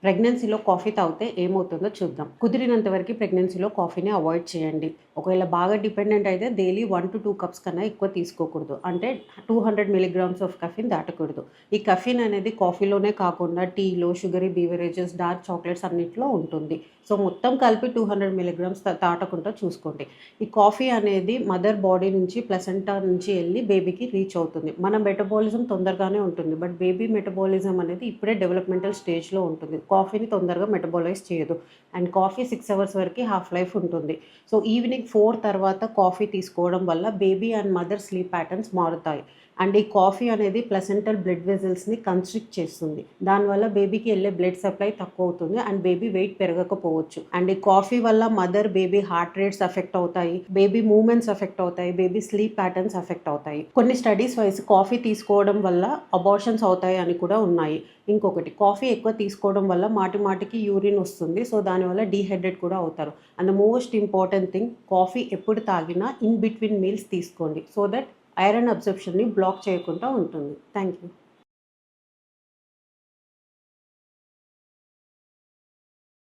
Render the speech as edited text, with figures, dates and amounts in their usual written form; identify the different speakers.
Speaker 1: ప్రెగ్నెన్సీలో కాఫీ తాగితే ఏమవుతుందో చూద్దాం. కుదిరినంత వరకు ప్రెగ్నెన్సీలో కాఫీని అవాయిడ్ చేయండి. ఒకవేళ బాగా డిపెండెంట్ అయితే డైలీ 1-2 కప్స్ కన్నా ఎక్కువ తీసుకోకూడదు. అంటే 200 మిల్లీగ్రామ్స్ ఆఫ్ కెఫీన్ దాటకూడదు. ఈ కెఫీన్ అనేది కాఫీలోనే కాకుండా టీలో, షుగరీ బీవరేజెస్, డార్క్ చాక్లెట్స్ అన్నిట్లో ఉంటుంది. సో మొత్తం కలిపి 200 మిల్లీగ్రామ్స్ దాటకుండా చూసుకోండి. ఈ కాఫీ అనేది మదర్ బాడీ నుంచి ప్లసెంటా నుంచి వెళ్ళి బేబీకి రీచ్ అవుతుంది. మన మెటబాలిజం తొందరగానే ఉంటుంది. బట్ బేబీ మెటబాలిజం అనేది ఇప్పుడే డెవలప్మెంటల్ స్టేజ్లో ఉంటుంది. కాఫీని తొందరగా మెటబాలైజ్ చేయదు. అండ్ కాఫీ 6 అవర్స్ వరకు హాఫ్ లైఫ్ ఉంటుంది. సో ఈవినింగ్ 4 తర్వాత కాఫీ తీసుకోవడం వల్ల baby and mother sleep patterns మారుతాయి. అండ్ ఈ కాఫీ అనేది ప్లసెంటల్ బ్లడ్ వెజల్స్ని కన్స్ట్రిక్ట్ చేస్తుంది. దానివల్ల బేబీకి వెళ్ళే బ్లడ్ సప్లై తక్కువ అవుతుంది అండ్ బేబీ వెయిట్ పెరగకపోవచ్చు. అండ్ ఈ కాఫీ వల్ల mother baby heart rates effect అవుతాయి, బేబీ మూవ్మెంట్స్ ఎఫెక్ట్ అవుతాయి, బేబీ స్లీప్ ప్యాటర్న్స్ ఎఫెక్ట్ అవుతాయి. కొన్ని స్టడీస్ వైస్ కాఫీ తీసుకోవడం వల్ల అబార్షన్స్ అవుతాయి అని కూడా ఉన్నాయి. ఇంకొకటి, కాఫీ ఎక్కువ తీసుకోవడం వల్ల మాటికి యూరిన్ వస్తుంది. సో దానివల్ల డీహైడ్రేట్ కూడా అవుతారు. And the most important thing, coffee ఎప్పుడు తాగినా ఇన్ బిట్వీన్ మీల్స్ తీసుకోండి. సో దట్ ఐరన్ అబ్జర్ప్షన్ని బ్లాక్ చేయకుండా ఉంటుంది. Thank you.